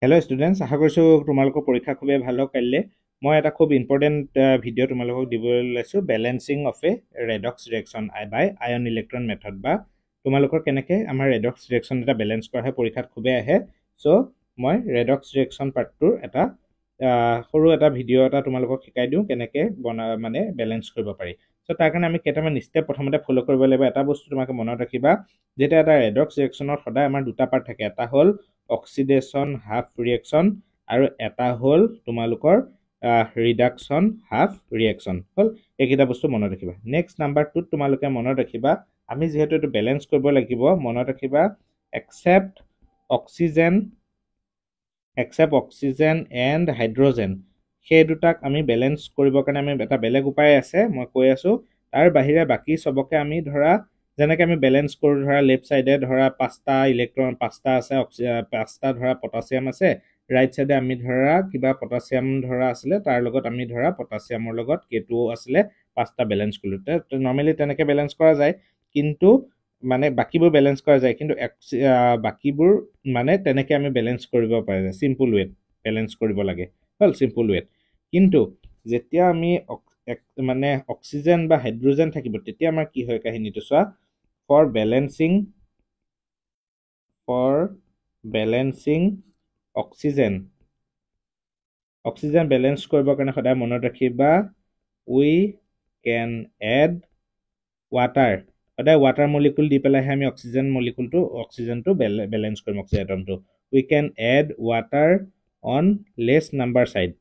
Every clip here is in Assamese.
हेलो स्टूडेंट्स आशा কৰিছো তোমালোকৰ পৰীক্ষা খুবেই ভাল হওক কাইলে মই এটা খুব ইম্পৰ্টেন্ট ভিডিও তোমালোকক দিবলৈ লৈছো balancing of a redox reaction by ion electron method বা তোমালোকৰ কেনেকৈ আমাৰ ৰেডক্স ৰিঅ্যাকচন এটা ব্যালেন্স কৰা হয় পৰীক্ষাত খুবেই আহে সো মই ৰেডক্স ৰিঅ্যাকচন পাৰ্টটোৰ এটা সৰু এটা ভিডিও এটা তোমালোকক শিকাই দিওঁ কেনেকৈ মানে ব্যালেন্স কৰিব পাৰি সো তাৰ কাৰণে আমি কেইটামান স্টেপ প্ৰথমতে ফলো কৰিব লাগিব এটা বস্তু তোমাকে মনত ৰাখিবা যেটা এটা ৰেডক্স ৰিঅ্যাকচনৰ সদায় আমাৰ দুটা পাৰ্ট থাকে এটা হ'ল অক্সিডেশন হাফ ৰিঅ্যাকচন আৰু এটা হ'ল তোমালোকৰ ৰিডাকচন হাফ ৰিঅ্যাকচন হ'ল এইকেইটা বস্তু মনত ৰাখিবা নেক্সট নাম্বাৰ 2 তোমালোকে মনত ৰাখিবা আমি যেহেতু এটো ব্যালেন্স কৰিব লাগিব মনত ৰাখিবা except oxygen and hydrogen সেই দুটাক আমি ব্যালেন্স কৰিবৰ কাৰণে আমি এটা বেলেগ উপায় আছে মই কৈ আছো তাৰ বাহিৰে বাকি সবকে আমি ধৰা যেনেকৈ আমি ব্যালেন্স কৰো ধৰা লেফট সাইডে ধৰা পাঁচটা ইলেক্ট্ৰন পাঁচটা আছে পাঁচটা ধৰা পটাছিয়াম আছে ৰাইট সাইডে আমি ধৰা কিবা পটাছিয়াম ধৰা আছিল তাৰ লগত আমি ধৰা পটাছিয়ামৰ লগত K2 আছিল পাঁচটা ব্যালেন্স কৰিলো নৰমালি তেনেকৈ ব্যালেন্স কৰা যায় কিন্তু মানে বাকিবোৰ ব্যালেন্স কৰা যায় কিন্তু বাকিবোৰ মানে তেনেকৈ আমি ব্যালেন্স কৰিব পাৰে সিম্পল ওয়েত ব্যালেন্স কৰিব লাগে হল সিম্পল ওয়েত কিন্তু যেতিয়া আমি মানে অক্সিজেন বা হাইড্ৰোজেন থাকিব তেতিয়া আমাৰ কি হয় কাহিনীটো চোৱা for balancing oxygen balance কৰিবৰ কাৰণে সদায় মনত ৰাখিবা we can add water সদায় water molecule দি পেলাই আমি অক্সিজেন মলিকুলটো অক্সিজেনটো ব্যালেন্স কৰিম অক্সিজেনটো we can add water on less number side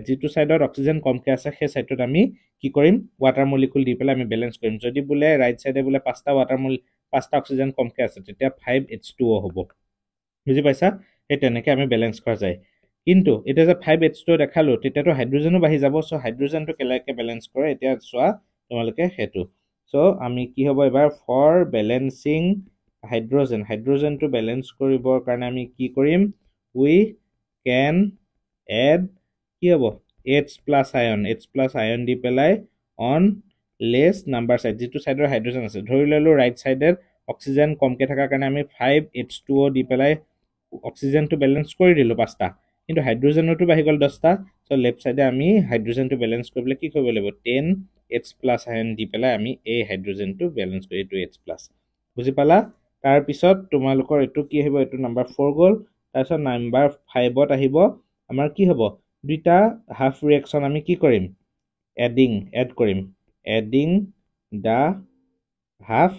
যেটো সাইডত অক্সিজেন কমকে আছে সেই সাইডত আমি কি কৰিম ওয়াটাৰ মলিকুল দি পেলাই আমি ব্যালেন্স কৰিম যদি বুলে রাইট সাইডে বুলে পাঁচটা পাঁচটা অক্সিজেন কমকে আছে তেতিয়া 5H2O হ'ব বুজি পাইছা এই তেনেকৈ আমি ব্যালেন্স কৰা যায় কিন্তু এটা যে 5H2O দেখালো তেতিয়াতো হাইড্ৰোজেনো বাঢ়ি যাব সো হাইড্ৰোজেনটো কেনেকৈ ব্যালেন্স কৰে এতিয়া চোৱা তোমালোকে হেতু সো আমি কি হ'ব এবাৰ ফৰ ব্যালেন্সিং হাইড্ৰোজেনটো ব্যালেন্স কৰিবৰ কাৰণে আমি কি কৰিম we can add কি হ'ব H+ ion দি পেলাই on less number side যেটো সাইডৰ হাইড্ৰোজেন আছে ধৰি ললো ৰাইট সাইডৰ অক্সিজেন কমকে থাকাৰ কাৰণে আমি 5H2O দি পেলাই অক্সিজেনটো ব্যালেন্স কৰি দিলো পাঁচটা কিন্তু হাইড্ৰোজেনটো বাঢ়ি গল 10টা সো লেফট সাইডে আমি হাইড্ৰোজেনটো ব্যালেন্স কৰিবলৈ কি কৰিব লাগিব 10H+ ion দি পেলাই আমি এই হাইড্ৰোজেনটো ব্যালেন্স কৰি এইটো H+ বুজি পালা তাৰ পিছত তোমালোকৰ এটো কি হ'ব এটো নাম্বাৰ 4 গল তাৰ পিছত নাম্বাৰ 5ত আহিব আমাৰ কি হ'ব দুটা হাফ ৰিঅ্যাকচন আমি কি কৰিম এড কৰিম adding the half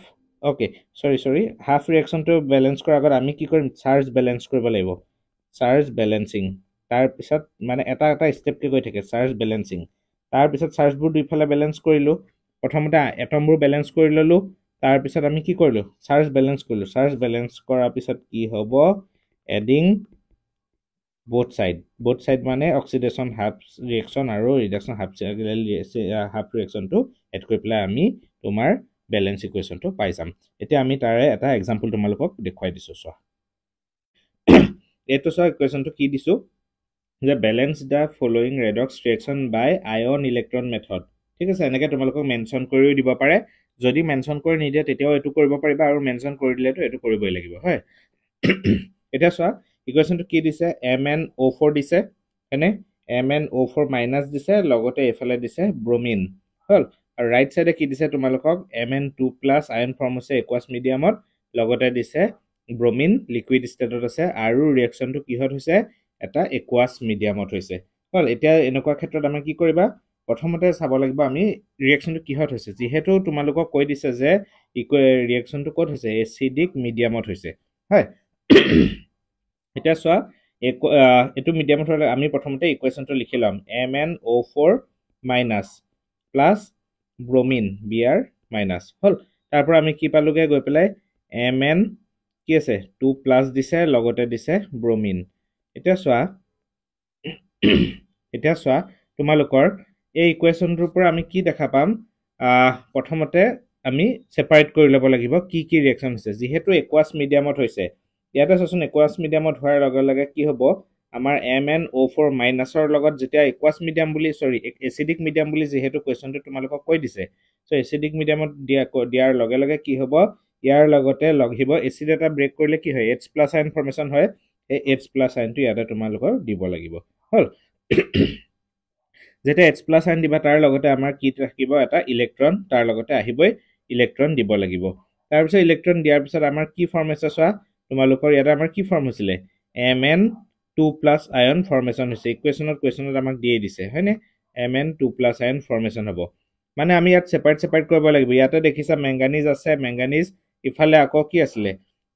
হাফ ৰিঅ্যাকচনটো ব্যালেন্স কৰাৰ আগত আমি কি কৰিম চাৰ্জ ব্যালেন্স কৰিব লাগিব চাৰ্জ ব্যালেন্সিং তাৰ পিছত মানে এটা স্টেপ কে গৈ থাকে চাৰ্জ ব্যালেন্সিং তাৰ পিছত চাৰ্জবোৰ দুইফালে ব্যালেন্স কৰিলো প্ৰথমতে এটমবোৰ ব্যালেন্স কৰি ললো তাৰ পিছত আমি কি কৰিলো চাৰ্জ ব্যালেন্স কৰাৰ পিছত কি হ'ব এডিং both side মানে অক্সিডেশন হাফ ৰিঅ্যাকচন আৰু ৰিডাকচন হাফ ৰিঅ্যাকচনটো এড কৰি পেলাই আমি তোমাৰ ব্যালেন্স ইকুৱেশ্যনটো পাই যাম এতিয়া আমি তাৰে এটা এক্সাম্পল তোমালোকক দেখুৱাই দিছো চোৱা এইটো চোৱা ইকুৱেশ্যনটো কি দিছো যে balance the following redox reaction by ion electron method ঠিক আছে এনেকৈ তোমালোকক মেনশন কৰিও দিব পাৰে যদি মেনশন কৰি নিদিয়ে তেতিয়াও এটো কৰিব পাৰিবা আৰু মেনশন কৰি দিলেতো এটো কৰিবই লাগিব হয় এটা চোৱা ইকুৱেশ্যনটো কি দিছে MnO4 দিছে এনে MnO4 মাইনাস দিছে লগতে এফালে দিছে ব্ৰোমিন হল আৰু ৰাইট সাইডে কি দিছে তোমালোকক Mn2+ আয়ন ফৰ্ম হৈছে একুৱাছ মিডিয়ামত লগতে দিছে ব্ৰোমিন লিকুইড ষ্টেটত আছে আৰু ৰিঅ্যাকচনটো কিহত হৈছে এটা একুৱাছ মিডিয়ামত হৈছে হল এতিয়া এনেকুৱা ক্ষেত্ৰত আমি কি কৰিবা প্ৰথমতে চাব লাগিব আমি ৰিঅ্যাকচনটো কিহত হৈছে যেহেতু তোমালোকক কৈ দিছে যে ৰিঅ্যাকচনটো ক'ত হৈছে এসিডিক মিডিয়ামত হৈছে হয় এটা চোৱা এটো মিডিয়ামত হলে আমি প্ৰথমতে ইকুৱেশ্যনটো লিখি লম MnO4 minus plus bromine Br minus হল তাৰ পৰা আমি কি পালোগে গৈ পেলাই Mn কি আছে 2+ দিছে লগতে দিছে ব্ৰোমিন এতিয়া চোৱা তোমালোকৰ এই ইকুৱেশ্যনটোৰ পৰা আমি কি দেখা পাম প্ৰথমতে আমি সেপাৰেট কৰি ল'ব লাগিব কি ৰিঅ্যাকচন হৈছে যেহেতু একুৱাছ মিডিয়ামত হৈছে ইয়াতে চোন একুৱাছ মিডিয়ামত হোৱাৰ লগে লগে কি হ'ব আমাৰ MnO4 মাইনাসৰ লগত যেতিয়া একুৱাছ মিডিয়াম বুলি এসিডিক মিডিয়াম বুলি যেহেতু কোৱেশ্চনটো তোমালোকক কৈ দিছে সো এসিডিক মিডিয়ামত দিয়াৰ লগে লগে কি হ'ব ইয়াৰ লগতে লগ হিব এচিড এটা ব্ৰেক কৰিলে কি হয় H+ আয়ন ফৰ্মেশ্যন হয় এই H+ আয়নটো ইয়াতে তোমালোকৰ দিব লাগিব হল যেটা H+ আয়ন দিবা তাৰ লগতে আমাৰ কি থাকিব এটা ইলেক্ট্ৰন তাৰ লগতে আহিবই ইলেক্ট্ৰন দিব লাগিব তাৰ পিছত ইলেক্ট্ৰন দিয়াৰ পিছত আমাৰ কি ফৰ্ম আছে চোৱা তোমালোকৰ ইয়াতে আমাৰ কি ফৰ্ম হৈছিলে Mn2+ আয়ন ফৰ্মেশ্যন হৈছে কোৱেশ্যনত আমাক দিয়ে দিছে হয়নে Mn2+ আয়ন ফৰ্মেশ্যন হ'ব মানে আমি ইয়াত সেপাৰেট কৰিব লাগিব ইয়াতে দেখিছা মেংগানিজ আছে মেংগানিজ ইফালে আকৌ কি আছিলে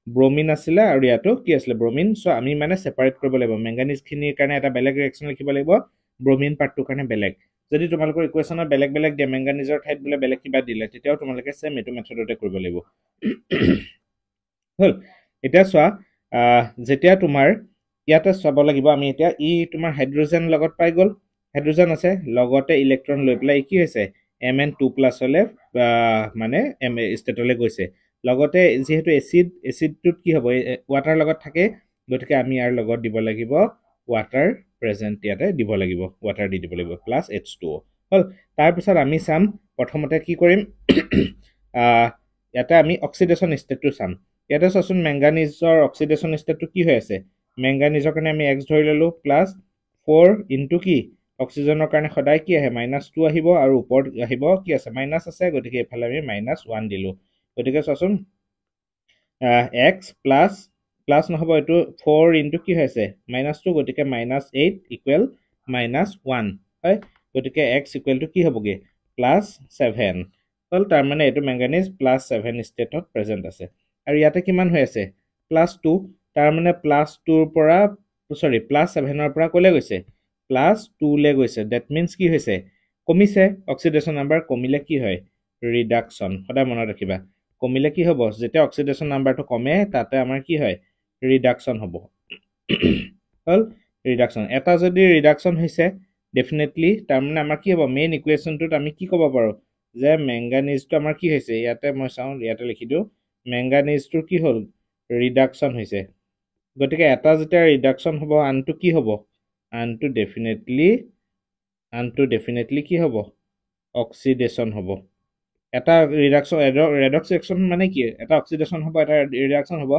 ব্ৰোমিন আছিলে আৰু ইয়াতো কি আছিলে ব্ৰোমিন সো আমি মানে সেপাৰেট কৰিব লাগিব মেংগানিজ খিনিৰ কাৰণে এটা বেলেগ ৰিঅ্যাকচন লিখিব লাগিব ব্ৰোমিন পাৰ্টটোৰ কাৰণে বেলেগ যদি তোমালোকৰ ইকুৱেশ্যনত বেলেগ দিয়ে মেংগানিজৰ ঠাইত বোলে বেলেগ কিবা দিলে তেতিয়াও তোমালোকে সেম এটো মেথডতে কৰিব লাগিব হল এতিয়া চোৱা যেতিয়া তোমাৰ ইয়াতে চাব লাগিব আমি এতিয়া ই তোমাৰ হাইড্ৰোজেন লগত পাই গল হাইড্ৰোজেন আছে লগতে ইলেক্ট্ৰন লৈ পেলাই কি হৈছে Mn2+ হলে মানে ষ্টেটলৈ গৈছে লগতে যেহেতু এচিডটোত কি হ'ব ওয়াটাৰ লগত থাকে গতিকে আমি ইয়াৰ লগত দিব লাগিব ওয়াটাৰ প্ৰেজেন্ট ইয়াতে দিব লাগিব ওয়াটাৰ দি দিব লাগিব প্লাস H2O হল তাৰ পিছত আমি চাম প্ৰথমতে কি কৰিম ইয়াতে আমি অক্সিডেশন ষ্টেটটো চাম ইয়াতে চাচোন মেংগানিজৰ অক্সিডেশন ষ্টেটটো কি হৈ আছে মেংগানিজৰ কাৰণে আমি x ধৰি ললো প্লাস 4 ইনটু কি অক্সিজেনৰ কাৰণে সদায় কি আহে -2 আহিব আৰু ওপৰত আহিব কি আছে মাইনাস আছে গতিকে এফালে আমি -1 দিলো গতিকে চাচোন x প্লাস নহব এটো 4 ইনটু কি হৈছে -2 গতিকে -8 ইকুৱেল -1 হয় গতিকে x ইকুৱেল টু কি হ'বগে +7 হল তাৰ মানে এটো মেংগানিজ +7 ষ্টেটত প্ৰেজেন্ট আছে আৰু ইয়াতে কিমান হৈ আছে +2 তাৰ মানে +2 ৰ পৰা সৰি +7 ৰ পৰা কলে গৈছে +2 লে গৈছে দ্যাট মিন্স কি হৈছে কমিছে অক্সিডেশন নাম্বাৰ কমিলে কি হয় ৰিডাকশন সদায় মনত ৰাখিবা কমিলে কি হ'ব যেতিয়া অক্সিডেশন নাম্বাৰটো কমে তাতে আমাৰ কি হয় ৰিডাকশন হ'ব হল ৰিডাকশন এটা যদি ৰিডাকশন হৈছে ডেফিনেটলি তাৰ মানে আমাৰ কি হ'ব মেইন ইকুৱেশ্যনটোত আমি কি ক'ব পাৰো যে মেংগানিজটো আমাৰ কি হৈছে ইয়াতে মই চাও ইয়াতে লিখি দিও মেংগানিজটো কি হ'ল ৰিডাকশন হৈছে গতিকে এটা যেতিয়া ৰিডাকশন হ'ব আনটো কি হ'ব আনটো ডেফিনেটলি কি হ'ব অক্সিডেশন হ'ব এটা ৰিডাকশন ৰেডক্স ৰিঅ্যাকশন মানে কি এটা অক্সিডেশন হ'ব এটা ৰিডাকশন হ'ব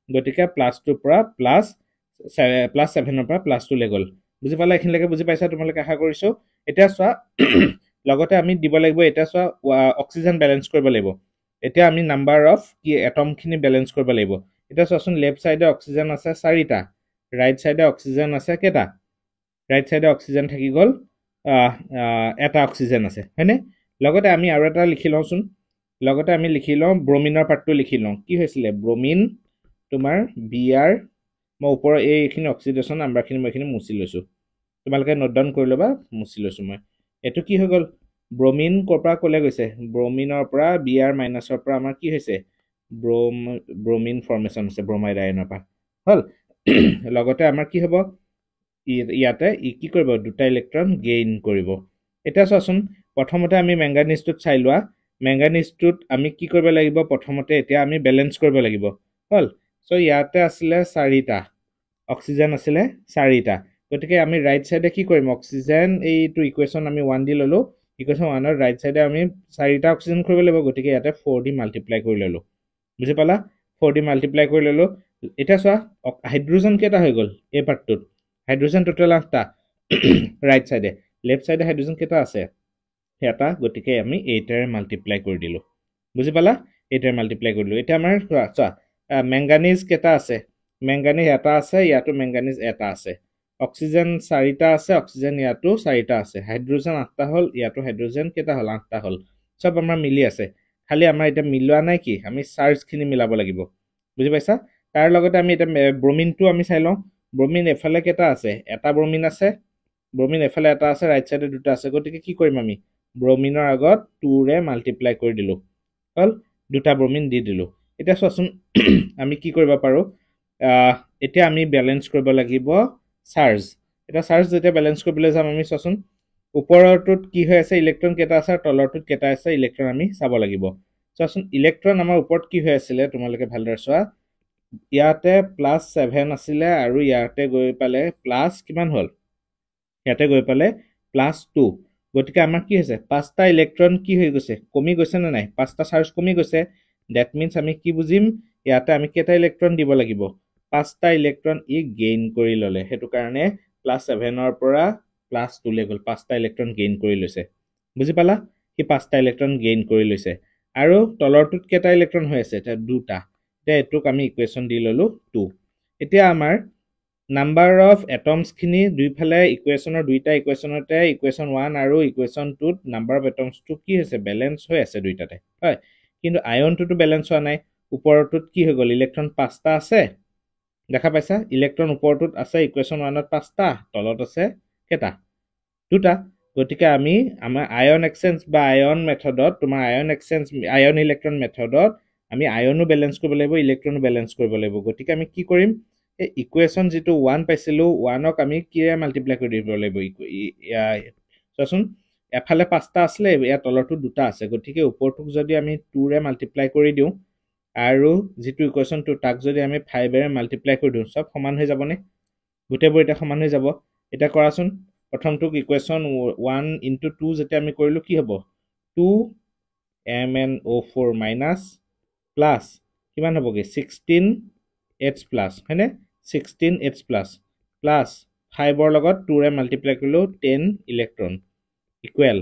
গতিকে +2 পৰা +7 ৰ পৰা +2 লে গল বুজি পালা এখিনলৈকে বুজি পাইছা তোমালোকে আশা কৰিছো এতিয়া চোৱা লগতে আমি দিব লাগিব এটা চোৱা অক্সিজেন ব্যালেন্স কৰিব লাগিব এতিয়া আমি নাম্বাৰ অফ কি এটম খিনি ব্যালেন্স কৰিব লাগিব এটা চোৱাচোন লেফট সাইডে অক্সিজেন আছে 4টা ৰাইট সাইডে অক্সিজেন আছে কেটা ৰাইট সাইডে অক্সিজেন থাকি গল এটা অক্সিজেন আছে হয়নে লগতে আমি আৰু এটা লিখি লওঁচোন লগতে আমি লিখি লওঁ ব্ৰোমিনৰ পাৰ্টটো লিখি লওঁ কি হৈছিলে ব্ৰোমিন তোমাৰ Br মই ওপৰৰ এইখিনি অক্সিডেশন নাম্বাৰখিনি মইখিনি মুছি লৈছো তোমালোকে নোট ডাউন কৰি লবা মুছি লৈছো মই এটো কি হৈ গল ব্ৰোমিন কৰপৰা কলে গৈছে ব্ৰোমিনৰ পৰা Br মাইনাসৰ পৰা আমাৰ কি হৈছে ব্ৰোমিন ফৰ্মেশ্যন হৈছে ব্ৰোমাইড আয়নৰ পৰা হল লগতে আমাৰ কি হ'ব ইয়াতে কি কৰিব দুটা ইলেক্ট্ৰন গেইন কৰিব এটা চাচোন প্ৰথমতে আমি মেংগানিজটোত চাই লোৱা মেংগানিজটোত আমি কি কৰিব লাগিব প্ৰথমতে এতিয়া আমি ব্যালেন্স কৰিব লাগিব হল সো ইয়াতে আসলে 4টা অক্সিজেন আসলে 4টা গতিকে আমি ৰাইট সাইডে কি কৰিম অক্সিজেন এইটো ইকুৱেশ্যন আমি 1 দি ললো ইকুৱেশ্যন 1 ৰ ৰাইট সাইডে আমি 4টা অক্সিজেন কৰিব লাগিব গতিকে ইয়াতে 4 দি মাল্টিপ্লাই কৰি ললো বুজি পালা 4 দি মাল্টিপ্লাই কৰি ললো এটা চোৱা হাইড্ৰোজেন কেটা হৈ গল এই পাৰ্টটোত হাইড্ৰোজেন টোটাল 8টা ৰাইট সাইডে লেফট সাইডে হাইড্ৰোজেন কেটা আছে এটা গতিকে আমি 8 ৰে মাল্টিপ্লাই কৰি দিলো বুজি পালা 8 ৰে মাল্টিপ্লাই কৰিলো এটা আমাৰ চোৱা মেংগানিজ কেটা আছে মেংগানিজ এটা আছে ইয়াতো মেংগানিজ এটা আছে অক্সিজেন 4টা আছে অক্সিজেন ইয়াতো 4টা আছে হাইড্ৰোজেন 8টা হল ইয়াতো হাইড্ৰোজেন কেটা হল 8টা হল সব আমাৰ মিলি আছে খালি আমাৰ এটা মিলোৱা নাই কি আমি চাৰ্জ খিনি মিলাব লাগিব বুজি পাইছা তাৰ লগতে আমি এটা ব্ৰোমিনটো আমি চাই লওঁ ব্ৰোমিন এফালে কেটা আছে এটা ব্ৰোমিন আছে ব্ৰোমিন এফালে এটা আছে ৰাইট সাইডে দুটা আছে গতিকে কি কৰিম আমি ব্ৰোমিনৰ আগত 2 ৰে মাল্টিপ্লাই কৰি দিলো হল দুটা ব্ৰোমিন দি দিলো এটা চোৱাচোন আমি কি কৰিব পাৰো এতিয়া আমি ব্যালেন্স কৰিব লাগিব চাৰ্জ এটা চাৰ্জ যেতিয়া ব্যালেন্স কৰিবলৈ যাম আমি চোৱাচোন ওপৰৰটোত কি হৈ আছে ইলেক্ট্ৰন কেটা আছে তলৰটোত কেটা আছে ইলেক্ট্ৰন আমি চাব লাগিব চোৱাচোন ইলেক্ট্ৰন আমাৰ ওপৰত কি হৈ আছিল তোমালোকে ভালদৰে চোৱা ইয়াতে +7 আছিল আৰু ইয়াতে গৈ পালে প্লাস কিমান হল ইয়াতে গৈ পালে +2 গতিকে আমাৰ কি হৈছে 5টা ইলেক্ট্ৰন কি হৈ গৈছে কমি গৈছে না নাই 5টা চাৰ্জ কমি গৈছে দ্যাট মিন্স আমি কি বুজিম ইয়াতে আমি কেইটা ইলেক্ট্ৰন দিব লাগিব 5টা ইলেক্ট্ৰন ই গেইন কৰি ললে হেতু কাৰণে +7 ৰ পৰা +2 লে গল 5টা ইলেক্ট্ৰন গেইন কৰি লৈছে বুজি পালা কি 5টা ইলেক্ট্ৰন গেইন কৰি লৈছে আৰু তলৰটোত কেইটা ইলেক্ট্ৰন হৈ আছে এটা দুটা এতিয়া এটুক আমি ইকুৱেচন দি ললো 2 এতিয়া আমাৰ নাম্বাৰ অফ এটমছ খিনি দুইফালে ইকুৱেচনৰ দুইটা ইকুৱেচনতে ইকুৱেচন 1 আৰু ইকুৱেচন 2 ত নাম্বাৰ অফ এটমছটো কি হৈছে বেলেন্স হৈ আছে দুইটাতে হয় কিন্তু আয়নটো বেলেন্স হোৱা নাই ওপৰটোত কি হৈ গল ইলেক্ট্ৰন 5টা আছে দেখা পাইছা ইলেক্ট্ৰন ওপৰটোত আছে ইকুৱেচন 1 ত 5টা তলত আছে কেটা দুটা গতিকে আমি আমাৰ আয়ন এক্সচেঞ্জ বা আয়ন মেথডত তোমাৰ আয়ন এক্সচেঞ্জ আয়ন ইলেক্ট্ৰন মেথডত আমি আয়নো বেলেন্স কৰিব লাগিব ইলেক্ট্ৰনো বেলেন্স কৰিব লাগিব গতিকে আমি কি কৰিম এই ইকুৱেচন যেটো 1 পাইছিলো 1 ক আমি কিৰে মাল্টিপ্লাই কৰি দিব লাগিব চোৱাচোন এফালে 5টা আছে ইয়াৰ তলৰটো দুটা আছে গতিকে ওপৰটোক যদি আমি 2 ৰে মাল্টিপ্লাই কৰি দিও আৰু যেটো ইকুৱেচন 2 তাক যদি আমি 5 ৰে মাল্টিপ্লাই কৰি দিও সব সমান হৈ যাবনে গোটেইবোৰ এটা সমান হৈ যাব এটা কৰাচোন প্ৰথমটো ইকুৱেচন 1 * 2 যেতিয়া আমি কৰিলো কি হ'ব 2MnO4 প্লাস কিমান হ'বগে 16H+ হয়নে 16H+ প্লাস 5 ৰ লগত 2 ৰে মাল্টিপ্লাই কৰিলো 10 ইলেক্ট্ৰন ইকুৱেল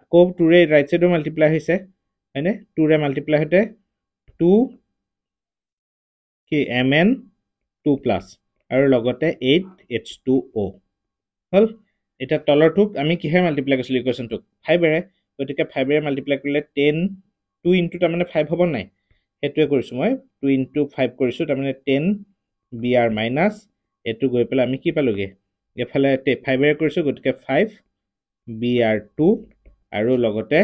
আকৌ 2 ৰে ৰাইট সাইডে মাল্টিপ্লাই হৈছে হয়নে 2 ৰে মাল্টিপ্লাই হতে 2 কি Mn2+ আৰু লগতে 8H2O হল এটা তলৰটোক আমি কিহে মাল্টিপ্লাই কৰিছিলো ইকুৱেচনটো 5 ৰে গতিকে 5 ৰে মাল্টিপ্লাই কৰিলে 10 2 ইনটু তাৰ মানে 5 হ'ব নাই হেতুৱে কৰিছো মই 2 ইনটু 5 কৰিছো তাৰ মানে 10 Br মাইনাস এটো গৈ পেলা আমি কি পালোগে এফালে 5 ৰে কৰিছো গতিকে 5 Br2 আৰু লগতে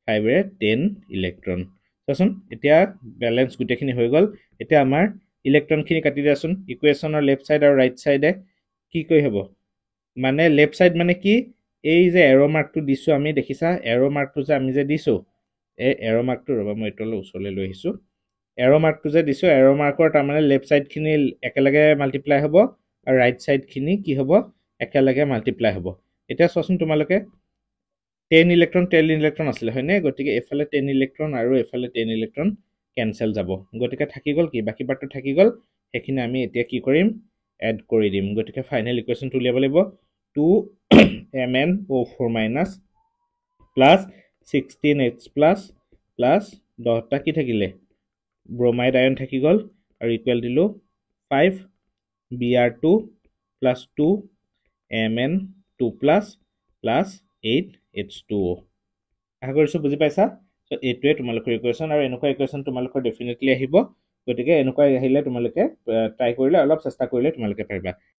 5 ৰে 10 ইলেক্ট্ৰন চাচোন এতিয়া ব্যালেন্স গুটেখিনি হৈ গল এতিয়া আমাৰ ইলেক্ট্ৰন খিনি কাটি দিয়াচোন ইকুৱেচনৰ লেফট সাইড আৰু ৰাইট সাইডে কি কৈ হ'ব মানে লেফট সাইড মানে কি এই যে এৰো মাৰ্কটো দিছো আমি দেখিছা এৰো মাৰ্কটো যে আমি যে দিছো এই এৰো মাৰ্কটো ৰবা মই এটলে উছলে লৈ আহিছো এৰো মাৰ্কটো যে দিছো এৰো মাৰ্কৰ তাৰ মানে লেফট সাইড খিনি একেলগে মাল্টিপ্লাই হ'ব আৰু ৰাইট সাইড খিনি কি হ'ব একেলগে মাল্টিপ্লাই হ'ব এটা চোৱাচোন তোমালোকে 10 ইলেক্ট্ৰন আছিল হয়নে গতিকে এফালে 10 ইলেক্ট্ৰন আৰু এফালে 10 ইলেক্ট্ৰন কেনসেল যাব গতিকে থাকি গল কি বাকি পাৰ্টটো থাকি গল হেখিনি আমি এতিয়া কি কৰিম এড কৰি দিম গতিকে ফাইনাল ইকুৱেচনটো উলিয়াব লাগিব 2MnO4- প্লাস 16H+ প্লাস 10টা কি থাকিলে ব্ৰোমাইড আয়ন থাকি গল আৰু ইকুৱেল দিলো 5 Br2 plus 2 Mn2 plus 8H2O আশা কৰিছো বুজি পাইছা সো এটোৱে তোমালোকৰ ইকুৱেচন আৰু এনেকুৱা ইকুৱেচন তোমালোকৰ ডেফিনেটলি আহিব গতিকে এনেকুৱা আহিলে তোমালোকে ট্ৰাই কৰিলে অলপ চেষ্টা কৰিলে তোমালোকে পাৰিবা